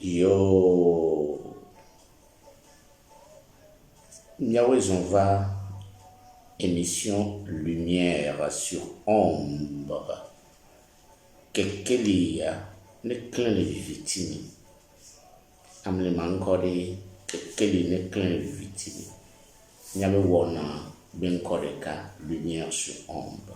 Yo, Yahweh va émission lumière sur ombre. Kekelia ne clan le victime. Amle mankore kekeli ne clan le victime. Yahweh wona ben koreka lumière sur ombre.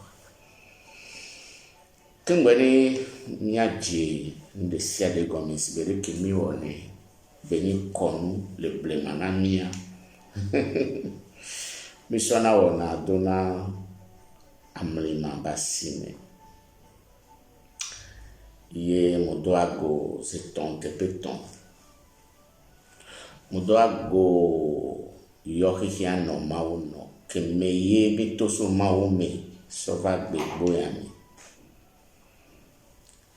Kengwene nyaje nde siade gomis bere kimi wone beni konu le blemanamia. Misona wona dona amlima basine. Ye modoago c'est ton tepeton. Modoago yohiano mauno ke meye bitoso maume sova boyami.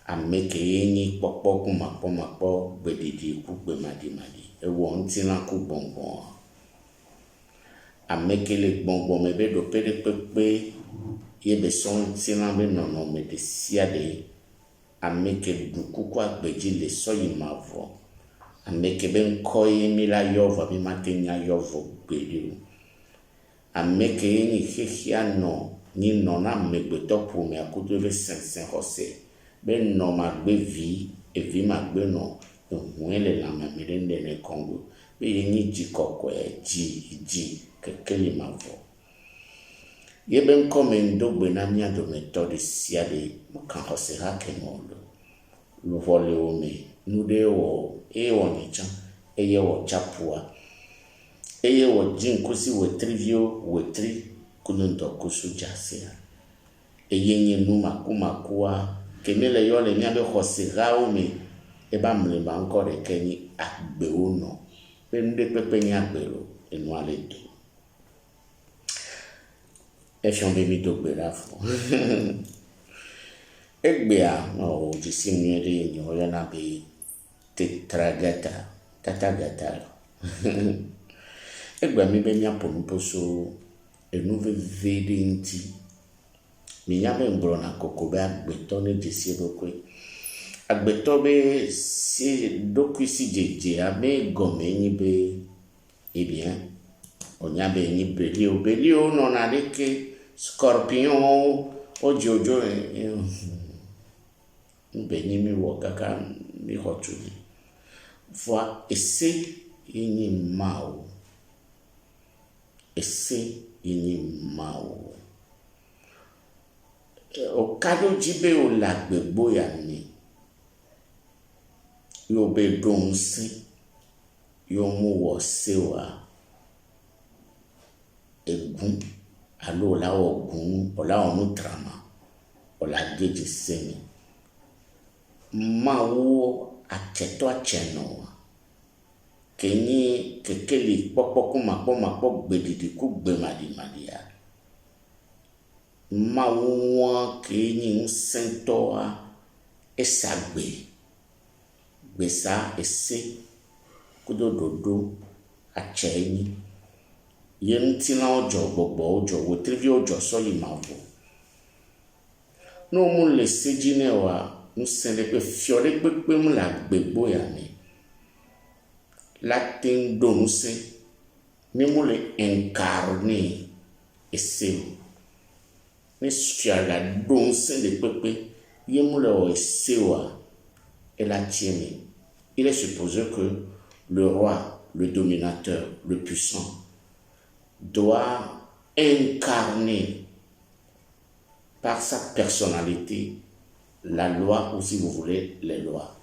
Ameke yenyi popo kumapo bedidi kugbe madi. Ewo ntina ku bonbon. Ameke le bonbon me be do pede pepe ye be son ntina be nono me de siade. Ameke du kukwa beji le soyi mavo. Ameke ben koye mi la yovo mi matenya yovo bediu. Ameke yenyi hehiano ni nona megbeto pou me akutu be sensen hose. Ben no magbe vi e vi magbe no nwele la mamirende ne Congo be yenyi jikokwe ji kekeli mavo ye ben komendo benamia do metode siade mukan hose hake mondo lu vole ome nude wo nicha eye wo chapua eye wo jinkusi we trivio we tri kunundo kusu jasia eye nye numa kumakua kenele yole nyabe hose raome eba mleba encore kenyi akbe uno pende pepe nyagbelo enwale do efion bemi do berafo egbea no jisimnyere nyoya na be tetragata tatagata egbea mi be nya poso enuve vedenti mi nyabe ngro na kokobe agbeto ne jesiebo kwe agbeto be si doku si jeje abe gome ni be bien onyabe ni belio non aleke scorpion ojojo mbeni mi wokaka mi hotuli fois esse ini mao o kado jibe o lagbegbo ya ni yo be donsi yo mu wo sewa egun alo la ogun ola onu trama ola geji semi ma wo acheto acheno kenyi kekeli popo kumapo gbedidi ku gbemadi ya ma wo kenyi nsento a esagbe gbesa ese kudododo achenyi yentina ojo gbogbo ojo wo trivi ojo soyi mavo no mu le sejine wa nsende pe fiore pepe mu la gbegbo ya ni la tendo nse ni mu le incarner ese ni fiala donse de pepe ye mu le o ese wa et la tienne. Il est supposé que le roi, le dominateur, le puissant, doit incarner par sa personnalité la loi, ou si vous voulez, les lois.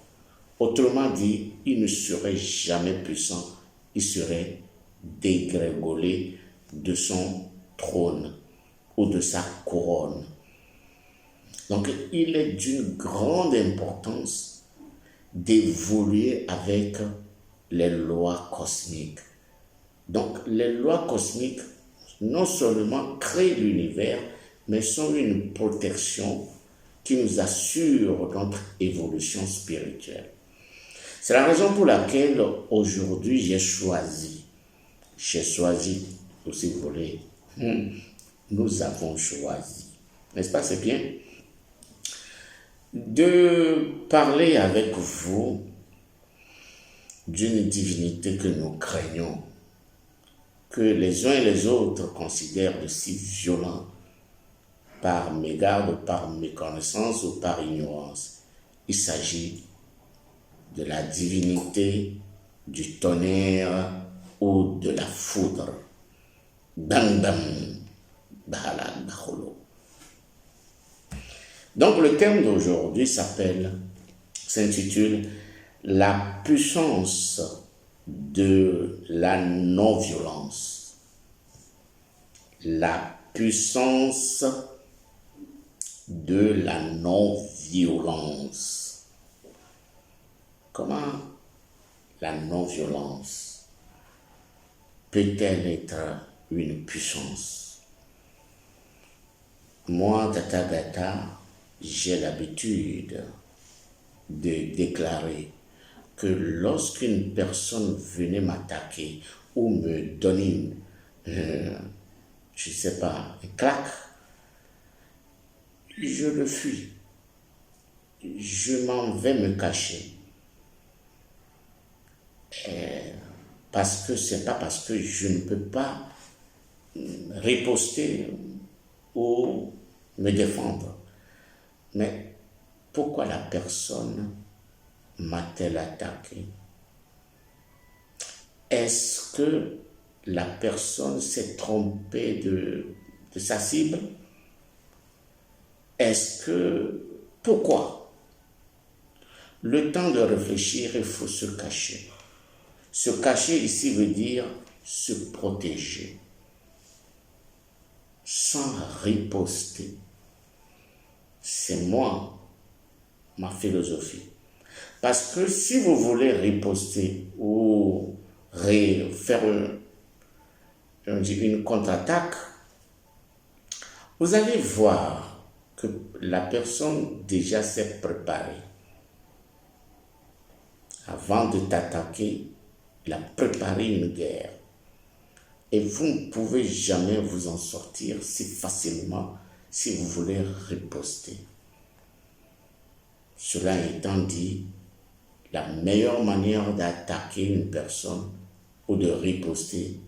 Autrement dit, il ne serait jamais puissant, il serait dégringolé de son trône ou de sa couronne. Donc, il est d'une grande importance d'évoluer avec les lois cosmiques. Donc, les lois cosmiques non seulement créent l'univers, mais sont une protection qui nous assure notre évolution spirituelle. C'est la raison pour laquelle aujourd'hui j'ai choisi, ou si vous voulez, nous avons choisi, n'est-ce pas, c'est bien, de parler avec vous d'une divinité que nous craignons, que les uns et les autres considèrent de si violent, par mégarde, par méconnaissance ou par ignorance. Il s'agit de la divinité du tonnerre ou de la foudre. Bam bam, bahala baholo. Donc le thème d'aujourd'hui s'intitule La puissance de la non-violence. La puissance de la non-violence. Comment la non-violence peut-elle être une puissance? Moi, Tata Gata, j'ai l'habitude de déclarer que lorsqu'une personne venait m'attaquer ou me donner une claque, je le fuis. Je m'en vais me cacher. Parce que c'est pas parce que je ne peux pas riposter ou me défendre. Mais pourquoi la personne m'a-t-elle attaqué? Est-ce que la personne s'est trompée de sa cible? Pourquoi? Le temps de réfléchir, il faut se cacher. Se cacher ici veut dire se protéger, sans riposter. C'est ma philosophie. Parce que si vous voulez riposter ou faire une contre-attaque, vous allez voir que la personne déjà s'est préparée. Avant de t'attaquer, il a préparé une guerre. Et vous ne pouvez jamais vous en sortir si facilement si vous voulez riposter. Cela étant dit, la meilleure manière d'attaquer une personne ou de riposter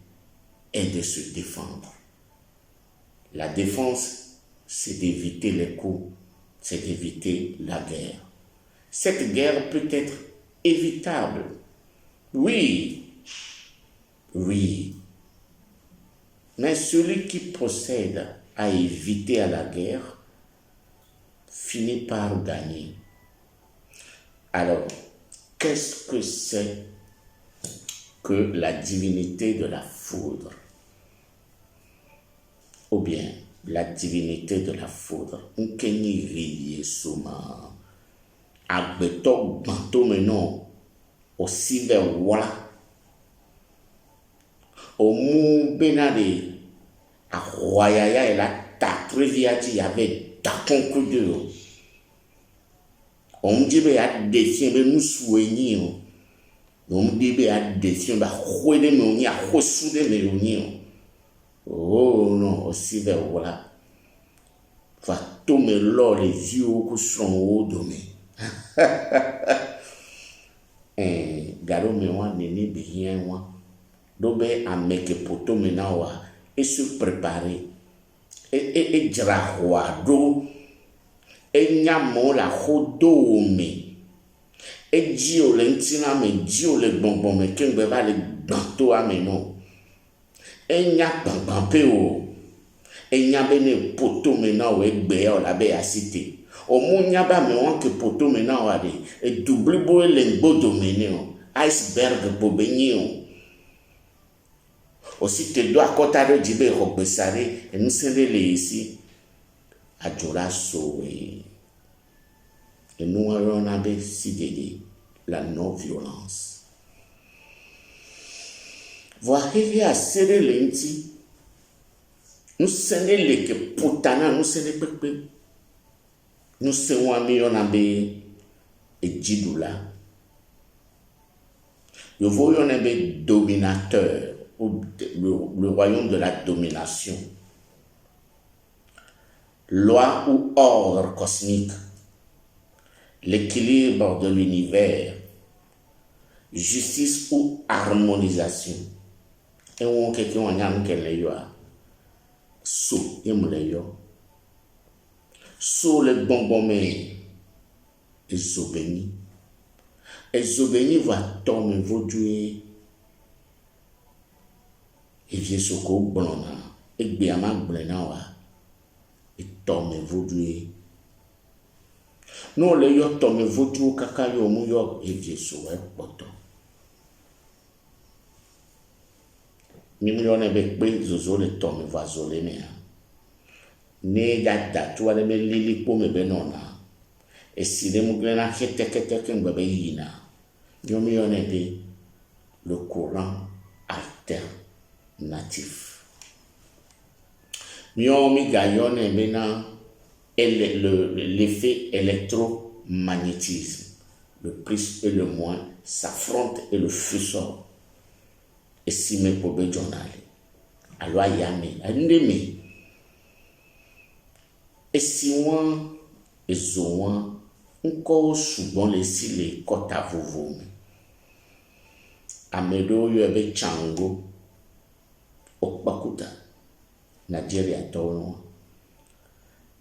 est de se défendre. La défense, c'est d'éviter les coups, c'est d'éviter la guerre. Cette guerre peut être évitable. Oui. Mais celui qui procède à éviter à la guerre finit par gagner. Alors, qu'est-ce que c'est que la divinité de la foudre? Ou bien, la divinité de la foudre. Nkeni riye souma. Agbeto banto menon. Aussi vers wala. Omu benade. A royaya et la ta triviati y'avait ta conclure. On dit be a dessin be nous soigner. On dit be a dessin ba khwede me oni a khosude me oni. Oh non, aussi vers voilà. Va tomber là les yeux qui sont au domaine. Garo me wa nene bien wa. Dobe a meke poto mena wa et se préparer. Et dira wa do. Et nyamo la hodome. Et dio lentina me dio le bonbon me kengbe va le banto a me non. Et nya bambampe o. Et nya bene poto mena o egbe o la be a cité. O mo nya ba me wan ke poto mena o ade. Et double boy lengbo domene o. Iceberg bobenye o. Aussi te doit kota de jibe rogbesare et nous sende le ici. Adjora sowe. Et nous allons avoir si la non-violence. Voyez à serrer l'enti. Nous sende le que potana nous sende pepe. Nous sommes amis on a et djidoula. Nous voyons un dominateur ou le royaume de la domination. Loi ou ordre cosmique, l'équilibre de l'univers, justice ou harmonisation. Et on quelqu'un on a qu'elle yo so yemule yo so le bonbon mais ezobeni va tomber vodoué et vient soko blona et biama blena wa et tomber vodoué non le yo tomber vodou kaka yo mu yo et vient so e poto ni million be pe zozo le tomber va zolé mais ne gata tu ale me lili po me benona e si le muglena kete ngbe yina nyomi yonebe le courant alternatif nyomi gayone bena l'effet électromagnétisme le plus et le moins s'affrontent et le feu sort et si me pobe journal alo ayame andemi et si wọn ezo wọn nkọ ṣùgbọ́n lè sí lè kọta vovo mi ameɖewo yɔ be tsango okpakuta Nigeria tɔwo nua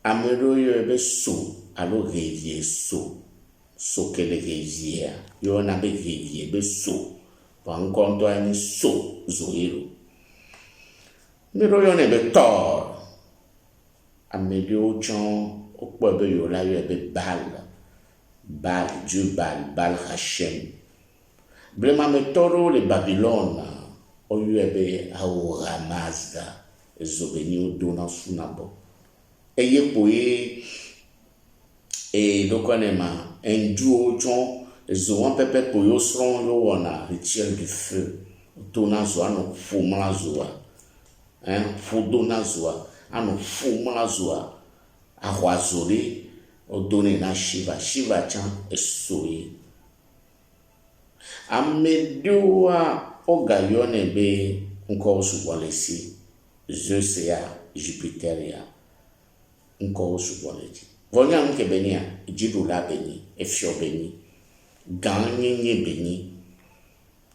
ameɖewo yɔ be so alo ɣevie so ke le ɣevia yɔna be ɣevie be so vɔ ŋkɔ ŋutɔ nye so zoero ameɖewo yɔnɛ be tɔr ameɖewo tsɔ wokpɔ be yɔla yɔ be Baal, Dieu Baal Hashem. Blema me toro le Babylone, o yuebe Ahura Mazda, ezobeni o dona sunabo. Eye poye, e dokonema, enduo chon, ezoan pepe poyo sron yo wana, rituel du feu, dona zoa no fumla zoa, fudona zoa, ano fumla zoa, ahwazole, o donné na Shiva chan esoye amedoa o gayone be nko subolesi Zeus ya Jupiter ya nko suboleti vonya nke benia jidula beni efio beni ganye beni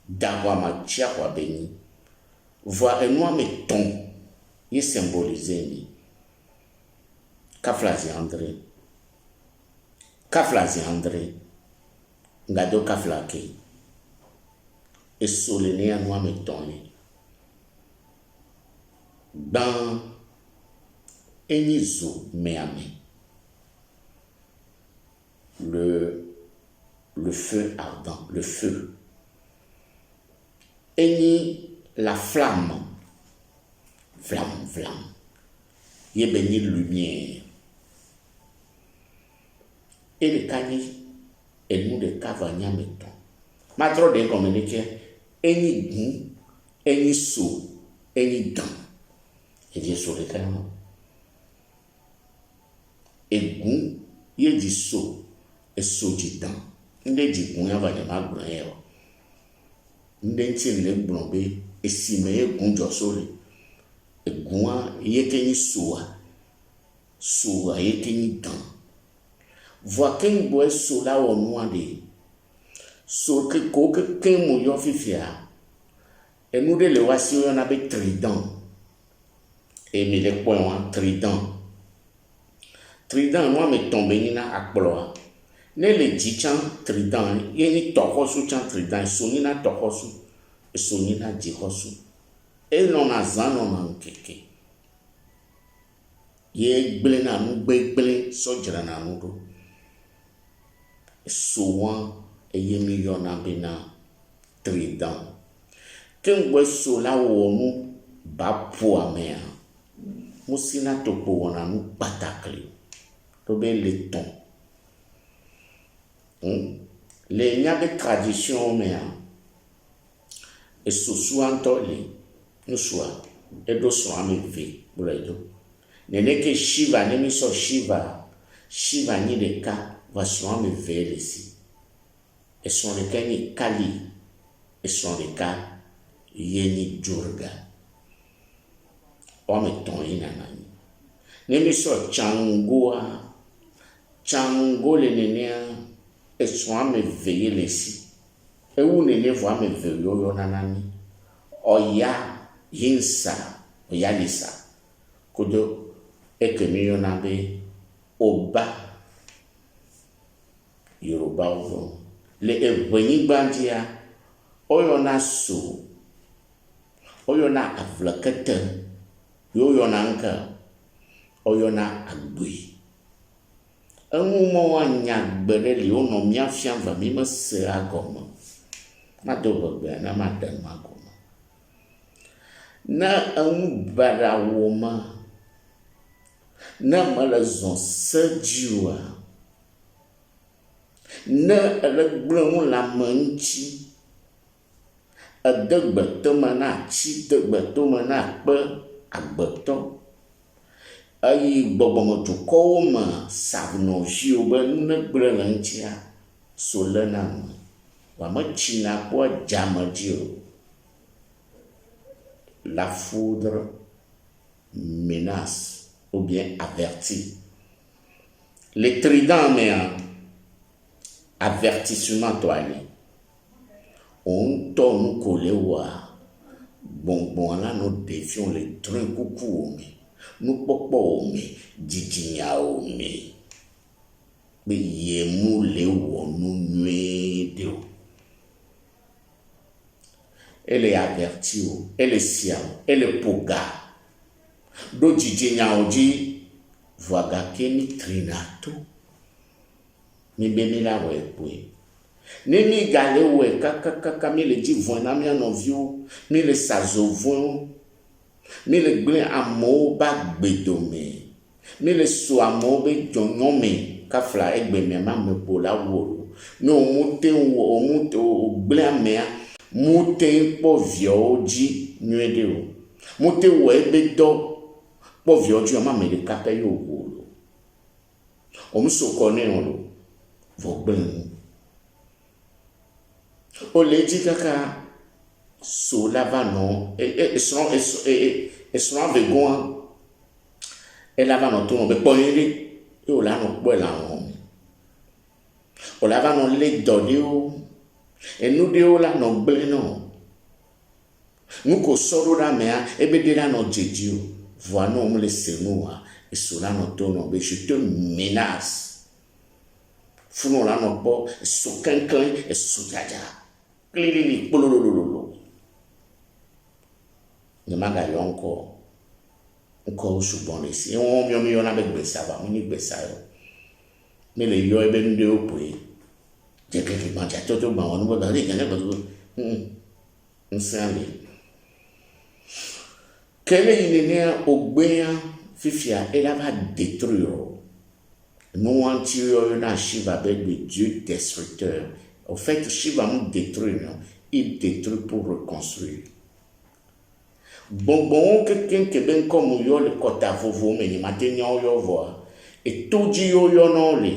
dawa machia kwa beni voa enwa meton y symboliser ni Kaflazi André ngado kaflake e solene anwa metoni dans enizo meame le feu ardent le feu eni la flamme yebeni lumière et le cani et nous de cavagna mettons. Matro de communiquer, any goût, any so, any dent. Et Dieu sur le canon. Et goût, y dit so, et so dit dent. N'de dit goût, y va de ma grandeur. N'de tient le blombe, et si me goût jossole. Et goût, y kenny soa, y kenny dent. Voa ken boe so la o noade so ke ko ke ken mo yo fifia e nou de le wasi yo na be trident e mi le point wan trident no me tombe ni na akplo ne le ji chan trident ye ni toko su chan trident so ni na toko su so ni na ji hosu e no na zan no na nkeke ye gble na nu gbe so jira na nu do souvent eyemi yona bena trident kengwe so la wonu ba po amea musina topo wona nu patakli to be le ton le nyabe tradition mea e so suanto le no soa e do so ame ve buledo nene ke Shiva ne mi so Shiva ni de ka va soin me ver ici. Et son le cas ni Kali. Et son le cas yeni Durga. O me ton inanani. Ne me so chango le nenia. Et soin me veiller ici. ewu nene voa me ve yo nanani oya yinsa oya lisa kodo ekemi yo na be oba Yoruba ovo le eveni gbandia oyo na so oyo na avlakete yo na nka oyo na agbe enu mo anya gbere li ono mia fian va mi me se agoma na do bagbe na ma dan magoma na enu bara woma na mala zon sejiwa na alagbron la manchi adagbato mana chi dagbato mana pe agbato ayi bobomo to koma savno jio ba na granantia solana wa machina po jamadio la foudre menace ou bien avertit les tridents mais avertissement toali on ton kolewa bon là nous défions les trucs coucou nous popo mi jijinya o mi be yemu le wonu nuede o elle est avertie o elle est siam elle est poga do jijinya o ji voaga keni trinato mi bemi la we pwe ni mi gale we kaka mi le di voina mi anovio mi le sazovon mi le gble amo ba gbedome mi le so amo be jonyome ka fla egbe me ma me po la wo no mute wo mute gble amea mute po vio ji nuede o mute wo ebe do po vio ji ma me le kape yo wo o mu so ko ne on lo vo gbe o le di kaka so lava non et son vegon et lava non tout non be poyele e o la no po la on o lava non le dodi o e nu de o la no gble no nu ko soro la mea e be de la no jeji o voa no mo le senua e so la no to no be je te menace funo la no po so kankan e so jaja klili pololololo ne maga yo encore souvent ici on mi on avec besa va mi besa yo mais le yo ebe nde opwe je que tu mangia toto ba on va aller gagner ba on s'allait quel est une ogbeya fifia elle va détruire nous antérieur na Shiva avec le dieu destructeur. Au fait, Shiva nous détruit, il détruit pour reconstruire. Bon, quelqu'un qui est bien comme yo le kota vovo, mais il m'a tenu yo voir. Et tout dit yo non le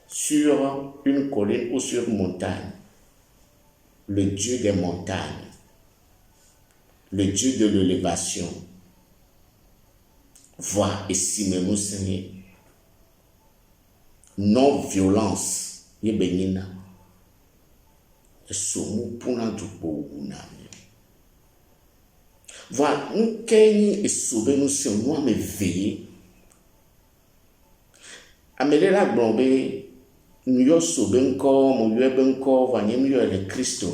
sur une colline ou sur une montagne. Le dieu des montagnes, le dieu de l'élévation, voit ici même Seigneur. Non-violence. Yebenina somu puna dupo unami voilà nkeni esobe no se no me veiller amele la gbombe nyo sobe nko mo yo ebe nko vanye mi yo le Kristo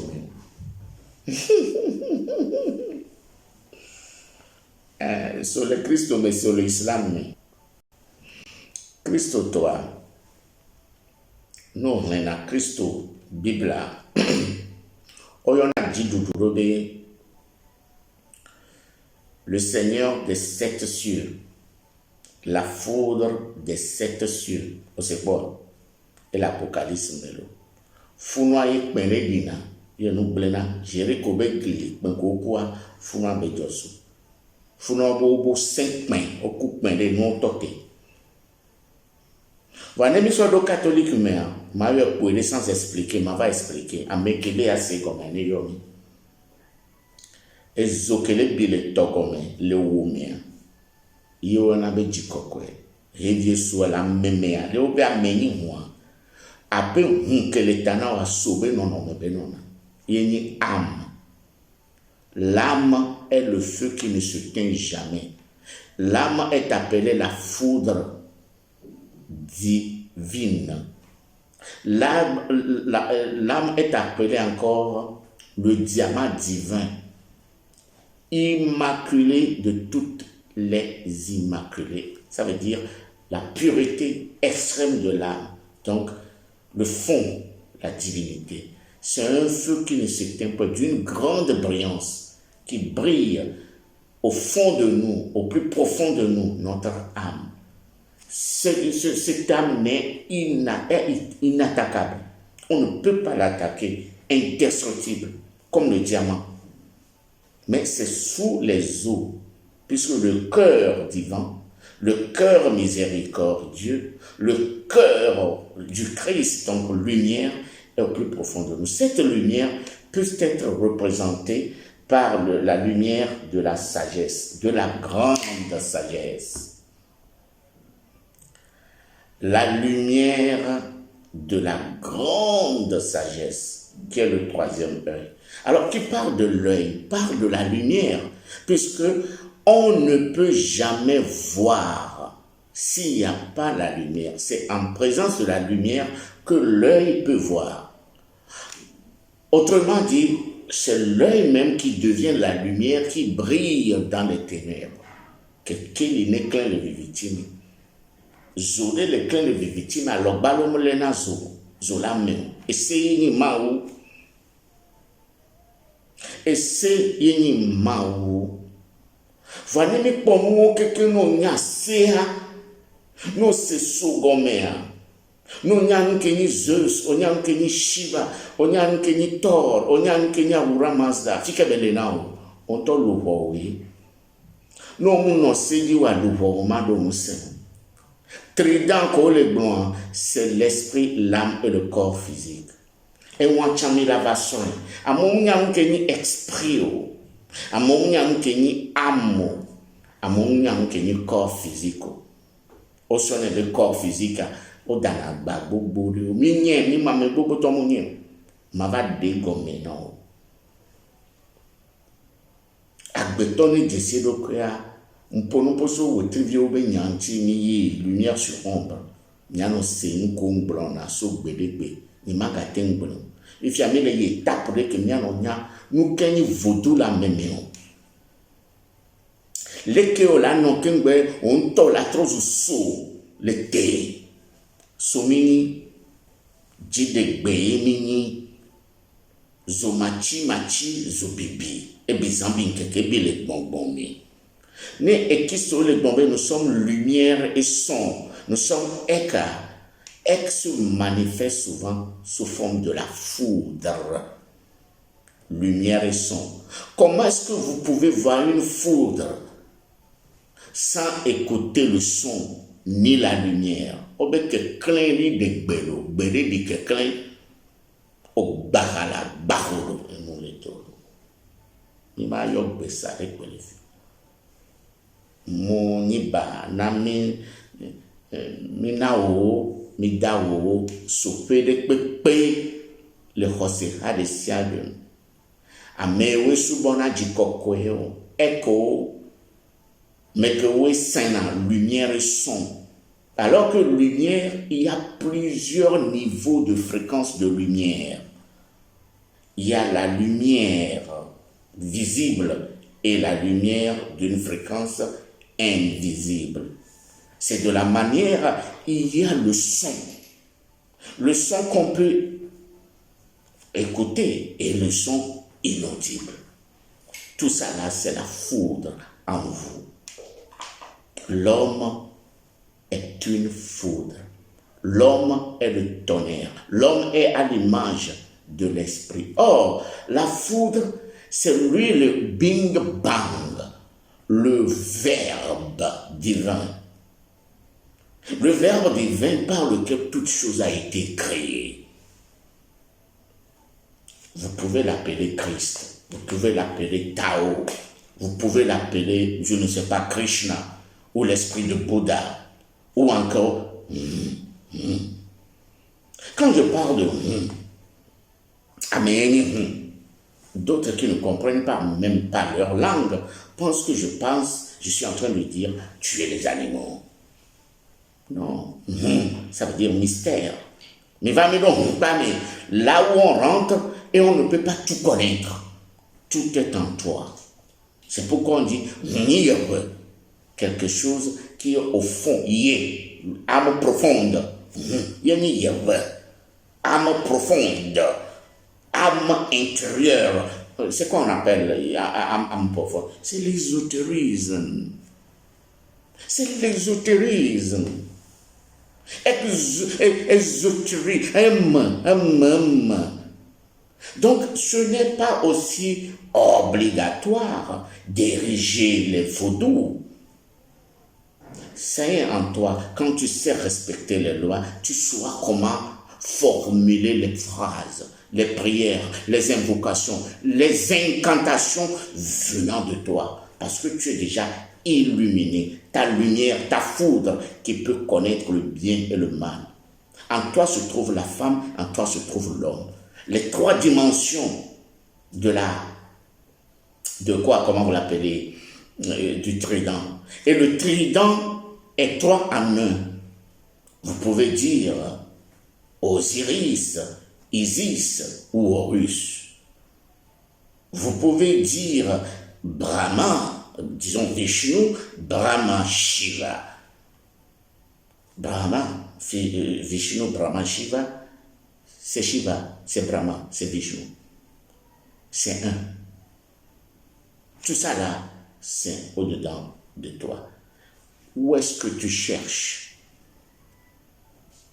sur le Kristo mais sur l'islam Kristo toi no na Kristo Biblia oyona jidudurobe le Seigneur des sept cieux, la foudre des sept cieux, c'est bon, et l'Apocalypse melo funwa ye kpere dina ye no blena jere ko be gili penko kwa funwa be josu funwa bo 5 mains o coup de non toqué. Voilà, mes soeurs catholiques, mais ma pour sans expliquer, m'a va expliquer, à me qu'elle assez comme un yomi. Et zokele bile tokome, le wumia. Yo na be jikokwe. Revie soit la memea, le obe a meni moi. Abe hunkeletana wa sobe non benona. Yeni âme. L'âme est le feu qui ne se teint jamais. L'âme est appelée la foudre divine. L'âme est appelée encore le diamant divin, immaculé de toutes les immaculées. Ça veut dire la pureté extrême de l'âme. Donc, le fond, la divinité. C'est un feu qui ne s'éteint pas, d'une grande brillance, qui brille au fond de nous, au plus profond de nous, notre âme. Cette âme est inattaquable. On ne peut pas l'attaquer, indestructible, comme le diamant. Mais c'est sous les eaux, puisque le cœur divin, le cœur miséricordieux, le cœur du Christ, donc lumière, est au plus profond de nous. Cette lumière peut être représentée par la lumière de la sagesse, de la grande sagesse. La lumière de la grande sagesse, qui est le troisième œil. Alors, qui parle de l'œil, parle de la lumière, puisque on ne peut jamais voir s'il n'y a pas la lumière. C'est en présence de la lumière que l'œil peut voir. Autrement dit, c'est l'œil même qui devient la lumière qui brille dans les ténèbres. Quel n'est qu'un le victime. Zole le clan de victime alors balom lena zola men ese maou ese yini maou vani mi pomu keke no nya sea no se sugomea no nya nke ni Zeus o nya nke ni Shiva o nya nke ni Thor o nya nke ni Ahura Mazda fike bele nao on to lo ho wi no mu no seji wa lo ho ma do mu se. Trident ko le blanc, c'est l'esprit, l'âme et le corps physique. Et on chami la vason. A mon nyam ke ni esprit o. A mon nyam ke ni âme. A mon nyam ke ni corps physique. O sonne le corps physique o dana ba bobo de mi nye mi mame bobo to mo nye. Ma va dégommer non. Agbetoni desi do krea. Mpono poso wo trivio be nyanchi ni yi lumière sur ombre nyano se nko ngbron na so gbedegbe ni magate ngbron if ya mele ye tapre ke nyano nya nu kenyi vodu la memeo leke o la no kengbe on to la trozu so le te so mini jidegbe mini zo machi zo bibi e bizambi nkeke bi le bonbon mi. Et qui sont les bombes, nous sommes lumière et son. Nous sommes écart. Ek se manifeste souvent sous forme de la foudre. Lumière et son. Comment est-ce que vous pouvez voir une foudre sans écouter le son ni la lumière? Obe ke klein ni de gbelo, gbele di ke klein, o bagala, bagolo, et nous les tolo. Ni ma yok besa ek belefi. Mon niba na mi na o mi da o sope de pepe le hose ha de siaden amewe subona jikoko yo echo mais que oui c'est la lumière et son. Alors que lumière, il y a plusieurs niveaux de fréquence de lumière. Il y a la lumière visible et la lumière d'une fréquence invisible. C'est de la manière, il y a le son qu'on peut écouter et le son inaudible. Tout ça là, c'est la foudre en vous. L'homme est une foudre. L'homme est le tonnerre. L'homme est à l'image de l'esprit. Or, la foudre, c'est lui le bing bang, le verbe divin. Le verbe divin par lequel toute chose a été créée. Vous pouvez l'appeler Christ, vous pouvez l'appeler Tao, vous pouvez l'appeler, je ne sais pas, Krishna, ou l'esprit de Bouddha, ou encore, Quand je parle de amen, d'autres qui ne comprennent pas, même pas leur langue, pensent que je suis en train de dire tuer les animaux. Non, ça veut dire mystère. Mais mais là où on rentre et on ne peut pas tout connaître, tout est en toi. C'est pourquoi on dit quelque chose qui est au fond, âme profonde. Âme profonde, âme intérieure. C'est quoi on appelle âme profonde? C'est l'ésotérisme. C'est l'ésotérisme. Ésotérisme. Donc, ce n'est pas aussi obligatoire d'ériger les vaudous. C'est en toi, quand tu sais respecter les lois, tu sauras comment formuler les phrases, les prières, les invocations, les incantations venant de toi. Parce que tu es déjà illuminé. Ta lumière, ta foudre qui peut connaître le bien et le mal. En toi se trouve la femme, en toi se trouve l'homme. Les trois dimensions de comment vous l'appelez, du trident. Et le trident est trois en un. Vous pouvez dire Osiris, Isis ou Horus. Vous pouvez dire Brahma, disons Vishnu, Brahma, Shiva. Brahma, Vishnu, Brahma, Shiva, c'est Shiva, c'est Brahma, c'est Vishnu. C'est un. Tout ça là, c'est au-dedans de toi. Où est-ce que tu cherches?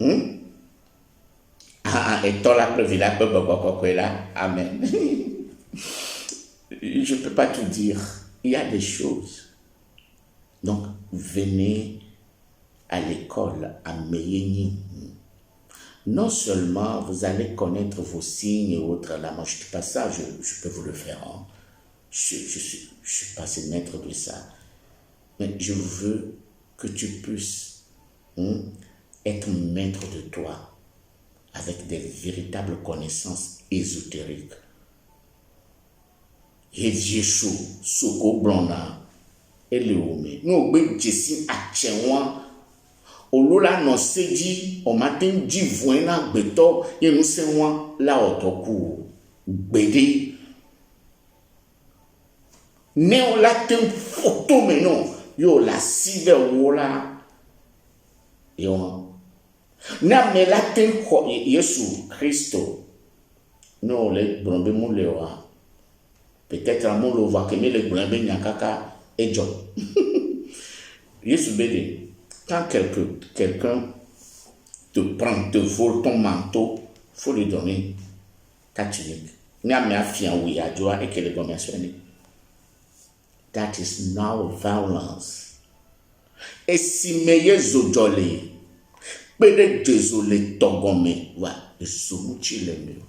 Et toi là, amen. Je ne peux pas tout dire. Il y a des choses. Donc, venez à l'école à Meyeni. Non seulement vous allez connaître vos signes et autres, là, moi je ne dis pas ça, je peux vous le faire. Hein. Je suis passé maître de ça. Mais je veux que tu puisses être maître de toi avec des véritables connaissances ésotériques. Et Jésus, Soko Blona, et Léomé. Nous, nous, Jessie, Atchewa, Olola, no Seji, au matin, Divoina, Beto, et nous, c'est moi, la Otoku, Bédé. Néo latin photo, mais non, yo la sive wola, yo. Na me latin Yesu Christo, non, les brombe moulewa. Peut-être à mon voit que les brombe nyakaka et John. Yesu Bédé, quand quelqu'un te prend, te vole ton manteau, il faut lui donner ta tunique. N'a me affiant oui à Joa et qu'elle est conventionnée. That is now violence. Et si meilleur zojole, peut-être désolé togome, wa, et soumuchi le mieux.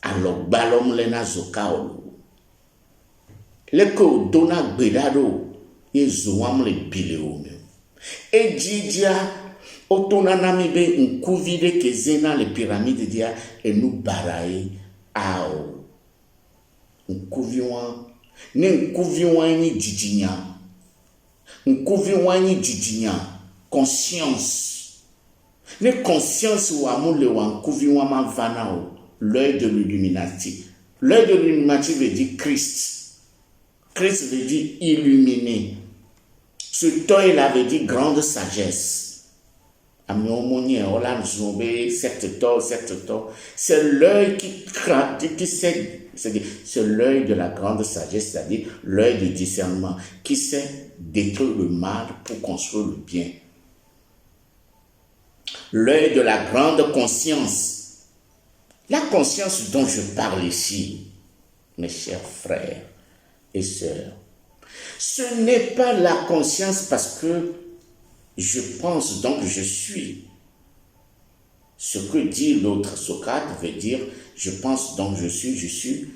Alors, balom le na zokaolo. Le ko dona bedado, et zoam le bileo mieux. Et Didia, otonanami be nkuvide kezena les pyramides dia, et nous baraye, ao. Nkuviwan. Ne nkuviwani didinya conscience ne conscience ou amour le wan kuviwama vanao l'œil de l'illuminati veut dire Christ veut dire illuminé ce œil là veut dire grande sagesse c'est l'œil qui sait. C'est l'œil de la grande sagesse, c'est-à-dire l'œil du discernement, qui sait détruire le mal pour construire le bien. L'œil de la grande conscience. La conscience dont je parle ici, mes chers frères et sœurs, ce n'est pas la conscience parce que je pense donc je suis. Ce que dit l'autre Socrate veut dire je pense donc je suis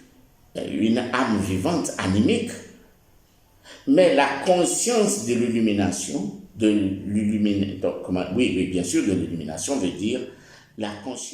une âme vivante, animique. Mais la conscience de l'illumination, bien sûr, de l'illumination veut dire la conscience